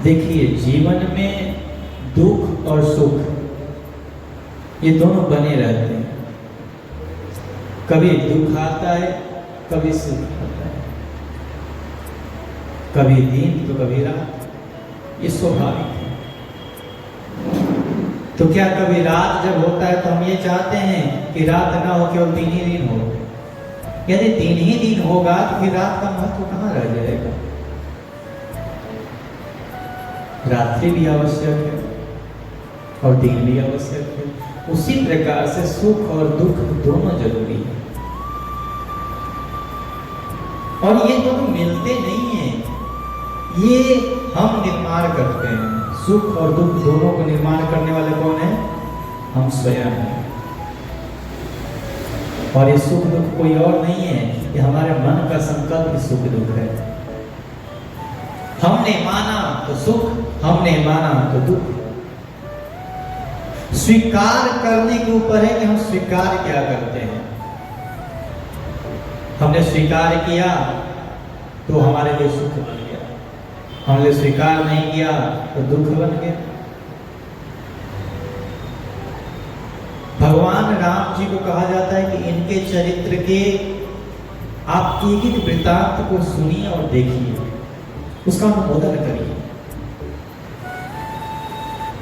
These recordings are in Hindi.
देखिए, जीवन में दुख और सुख ये दोनों बने रहते हैं। कभी दुख आता है, कभी सुख आता है, कभी दिन तो कभी रात, ये स्वाभाविक है। तो क्या कभी रात जब होता है तो हम ये चाहते हैं कि रात ना हो, केवल दिन ही दिन हो? यदि दिन ही दिन होगा तो फिर रात का महत्व कहाँ रह जाएगा? रात्रि भी आवश्यक है और दिन भी आवश्यक है। उसी प्रकार से सुख और दुख दोनों जरूरी है, और ये दोनों मिलते नहीं हैं, ये हम निर्माण करते हैं। सुख और दुख दोनों को निर्माण करने वाले कौन है? हम स्वयं हैं। और ये सुख दुख कोई और नहीं है, ये हमारे मन का संकल्प ही सुख दुख है। हमने माना तो सुख, हमने माना तो दुख। स्वीकार करने के ऊपर है कि हम स्वीकार क्या करते हैं। हमने स्वीकार किया तो हमारे लिए सुख बन गया, हमने स्वीकार नहीं किया तो दुख बन गया। भगवान राम जी को कहा जाता है कि इनके चरित्र के आप एक एक वृत्तांत को सुनिए और देखिए, उसका अनुमोदन करिए।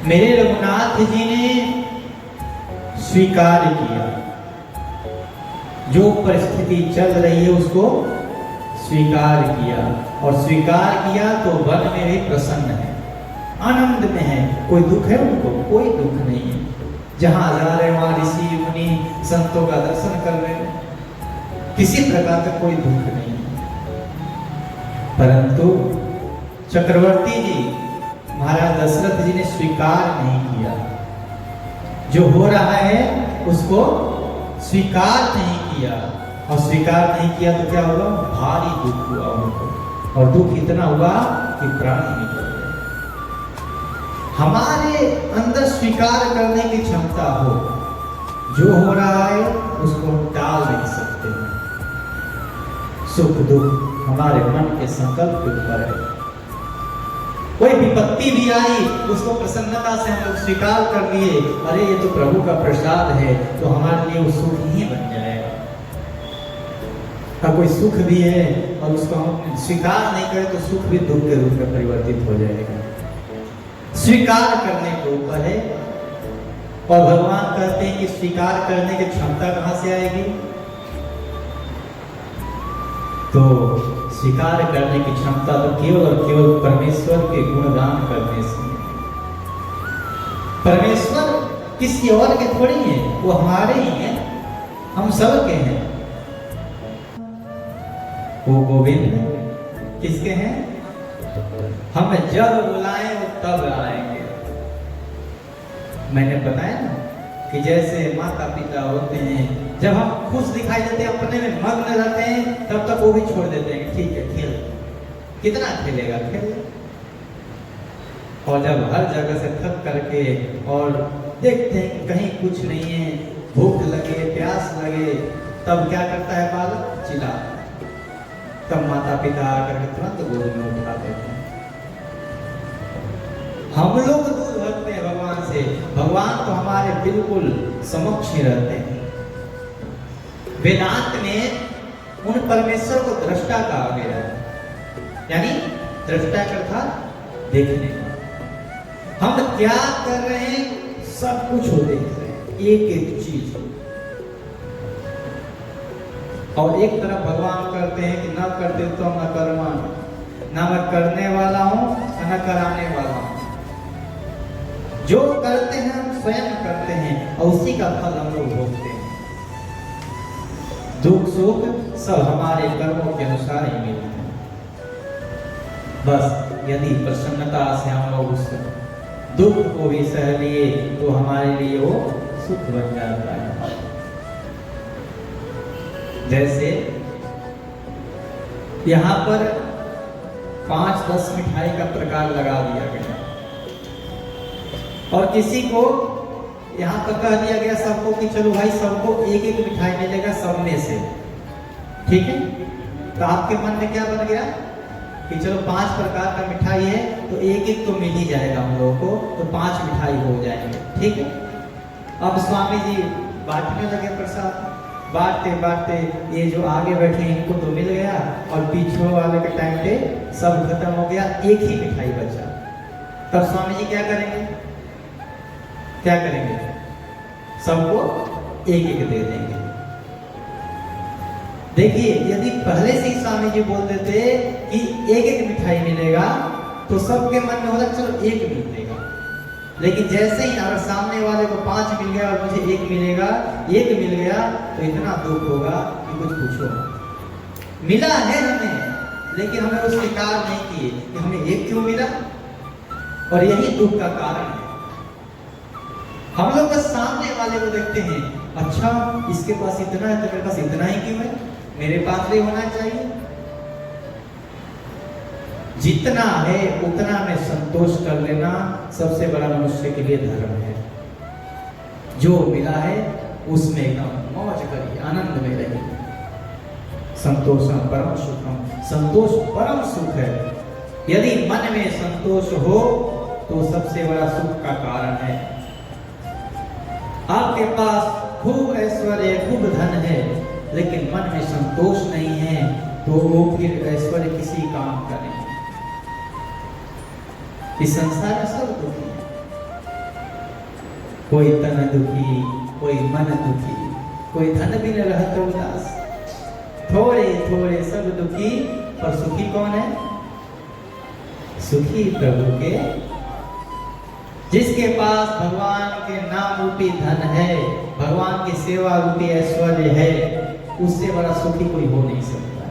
मेरे रघुनाथ जी ने स्वीकार किया, जो परिस्थिति चल रही है उसको स्वीकार किया, और स्वीकार किया तो वन में भी प्रसन्न है, आनंद में है। कोई दुख है उनको? कोई दुख नहीं है। जहां जा रहे वहां ऋषि मुनि संतों का दर्शन कर रहे हैं, किसी प्रकार का कोई दुख नहीं है। परंतु चक्रवर्ती जी महाराज दशरथ जी ने स्वीकार नहीं किया। जो हो रहा है उसको स्वीकार नहीं किया, और स्वीकार नहीं किया तो क्या हुआ? भारी दुख हुआ उनको, और दुख इतना हुआ कि प्राण ही निकल गए। हमारे अंदर स्वीकार करने की क्षमता हो, जो हो रहा है उसको टाल नहीं सकते। सुख दुख हमारे मन के संकल्प के ऊपर है। कोई विपत्ति भी आई, उसको प्रसन्नता से हम लोग स्वीकार कर लिए, अरे ये तो प्रभु का प्रसाद है, तो हमारे लिए वो सुख ही बन जाएगा। कोई सुख भी है और उसको हम स्वीकार नहीं करें तो सुख भी दुख के रूप में परिवर्तित हो जाएगा। स्वीकार करने के ऊपर है, और भगवान कहते हैं कि स्वीकार करने की क्षमता कहां से आएगी? तो स्वीकार करने की क्षमता तो केवल और केवल परमेश्वर के गुणगान करने से। परमेश्वर किसी और के थोड़ी है, वो हमारे ही हैं, हम सब के हैं। वो गोविंद किसके हैं? हम जब बुलाएं वो तब आएंगे। मैंने बताया ना कि जैसे माता पिता होते हैं, जब हम खुश दिखाई देते हैं, अपने में मग्न रहते हैं, तब तक वो भी छोड़ देते हैं, ठीक है खेल, कितना खेलेगा खेल। और जब हर जगह से थक करके और देखते हैं कि कहीं कुछ नहीं है, भूख लगे प्यास लगे, तब क्या करता है बालक? चिल्ला। तब माता पिता आकर के तुरंत गोद में उठा देते हैं। हम लोग दूर भगते हैं भगवान से, भगवान तो हमारे बिल्कुल समक्ष ही रहते हैं। वेदांत में उन परमेश्वर को दृष्टा कहा गया है, यानी दृष्टा करता देखने का। हम क्या कर रहे हैं सब कुछ हो देख रहे हैं, एक एक चीज। और एक तरफ भगवान करते हैं कि न करते तो न कर्मण, न मैं करने वाला हूं न कराने वाला हूं। जो करते हैं हम स्वयं करते हैं, और उसी का फल हम लोग भोगते हैं। दुख सुख सब हमारे कर्मों के अनुसार ही मिलते हैं। बस यदि प्रसन्नता से हम लोग उस दुख को भी सह लिए तो हमारे लिए वो सुख बन जाता है। जैसे यहाँ पर 5-10 मिठाई का प्रकार लगा दिया गया, और किसी को यहाँ पर कह दिया गया सबको कि चलो भाई सबको एक एक मिठाई मिलेगा सब में से, ठीक है? तो आपके मन में क्या बन गया? कि चलो 5 प्रकार का मिठाई है तो एक एक तो मिल ही जाएगा हम लोगों को, तो 5 मिठाई हो जाएंगे, ठीक है। अब स्वामी जी बांटने लगे प्रसाद, बांटते बांटते ये जो आगे बैठे इनको तो मिल गया और पीछे वाले के टाइम पे सब खत्म हो गया, एक ही मिठाई बचा। तब स्वामी जी क्या करेंगे, क्या करेंगे, सबको एक एक दे देंगे। देखिए यदि पहले से ही स्वामी जी बोल देते कि एक एक मिठाई मिलेगा तो सबके मन में होगा चलो एक मिल देगा, लेकिन जैसे ही अगर सामने वाले को 5 मिल गया और मुझे एक मिलेगा, एक मिल गया तो इतना दुख होगा कि कुछ पूछो। मिला है हमें लेकिन हमने वो स्वीकार नहीं किए कि हमें एक क्यों मिला, और यही दुख का कारण है। हम लोग बस सामने वाले को देखते हैं, अच्छा इसके पास इतना है तो मेरे पास इतना ही क्यों है, मेरे पास भी होना चाहिए। जितना है उतना में संतोष कर लेना सबसे बड़ा मनुष्य के लिए धर्म है। जो मिला है उसमें एकदम मौज करिए, आनंद में रहिए। संतोषम परम सुखम, संतोष परम सुख है। यदि मन में संतोष हो तो सबसे बड़ा सुख का कारण है। आपके पास खूब ऐश्वर्य खूब धन है लेकिन मन में संतोष नहीं है तो वो फिर ऐश्वर्य किसी काम का नहीं। इस संसार में सब दुखी है, कोई तन दुखी, कोई मन दुखी, कोई धन भी न रहता उदास, थोड़े थोड़े सब दुखी, पर सुखी कौन है, सुखी प्रभु के, जिसके पास भगवान के नाम रूपी धन है, भगवान की सेवा रूपी ऐश्वर्य है, उससे बड़ा सुखी कोई हो नहीं सकता।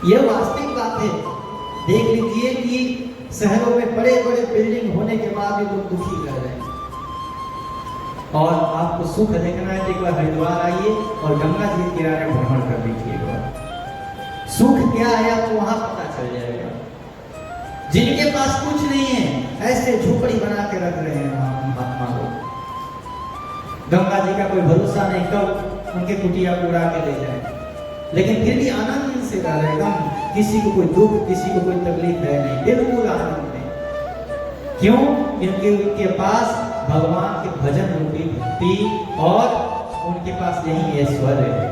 यह वास्तविक बात है। देख लीजिए कि शहरों में बड़े बड़े बिल्डिंग होने के बाद भी लोग दुखी रह रहे हैं। और आपको सुख देखना है तो एक बार हरिद्वार आइए और गंगा जी के किनारे भ्रमण कर लीजिएगा। सुख क्या है आपको वहां पता चल जाएगा। जिनके पास कुछ नहीं है ऐसे झोपड़ी बना के रख रहे हैं महात्मा लोग। गंगा जी का कोई भरोसा नहीं कब उनके कुटिया उड़ा के ले जाए, लेकिन फिर भी आनंद से रह रहे हैं। किसी को कोई दुख, किसी को कोई तकलीफ है नहीं, बिल्कुल आनंद में। क्यों? क्योंकि उनके पास भगवान के भजन रूपी भक्ति और उनके पास यही ऐश्वर्य है।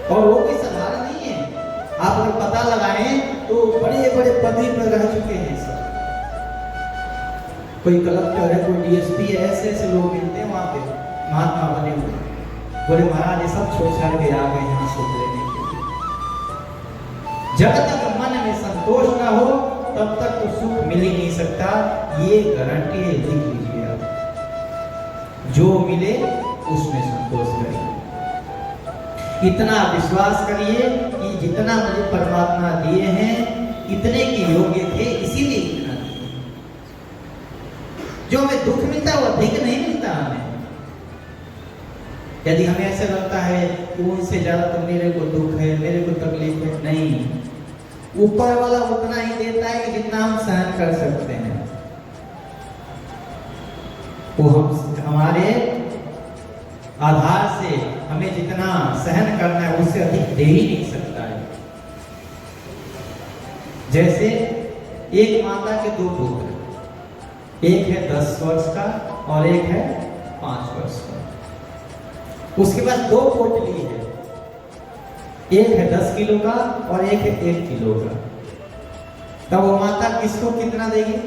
और वो कोई साधारण नहीं है। आप अगर पता लगाएं तो बड़े बड़े पदवी पर रह चुके हैं सब। कोई कलेक्टर है, कोई डीएसपी है, ऐसे ऐसे लोग मिलते हैं वहां पे महात्मा बने हुए। बोले महाराज ये सब छोड़ छाड़ के आ गए यहाँ सुख लेने के लिए। जब तक मन में संतोष ना हो तब तक तो सुख मिल ही नहीं सकता। ये गारंटी है, लिख लीजिए आप। जो मिले उसमें संतोष करिए। इतना विश्वास करिए कि जितना मुझे परमात्मा दिए हैं इतने के योग्य थे, इसीलिए इतना दिए। जो हमें दुख मिलता है वो अधिक नहीं मिलता हमें। यदि हमें ऐसा लगता है कि उनसे ज्यादा तो मेरे को दुख है, मेरे को तकलीफ है, नहीं, ऊपर वाला उतना ही देता है कि जितना हम सहन कर सकते हैं। वो हम हमारे आधार से हमें जितना सहन करना है उससे अधिक दे ही नहीं सकता है। जैसे एक माता के 2 पुत्र, एक है 10 वर्ष का और एक है 5 वर्ष का। उसके पास 2 पोटली है, एक है 10 किलो का और एक है 1 किलो का। तब वो माता किसको कितना देगी?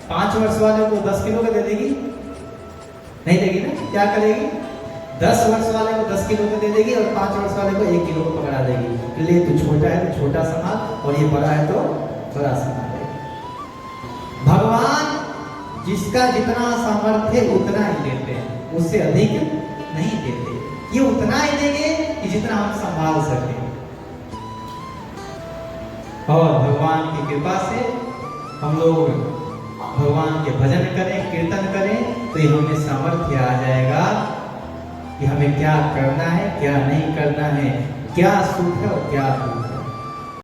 5 वर्ष वाले को 10 किलो का दे देगी? नहीं देगी ना। क्या करेगी? 10 वर्ष वाले को 10 किलो का दे देगी और 5 वर्ष वाले को 1 किलो को पकड़ा देगी। ले तू छोटा है तो छोटा संभाल और ये बड़ा है तो बड़ा संभालेगी। भगवान जिसका जितना सामर्थ्य उतना ही देते हैं, उससे अधिक नहीं देते। ये उतना ही देंगे कि जितना हम संभाल सके। और भगवान की कृपा से हम लोग भगवान के भजन करें, कीर्तन करें तो ये हमें सामर्थ्य आ जाएगा कि हमें क्या करना है, क्या नहीं करना है, क्या सुख है और क्या दुख है।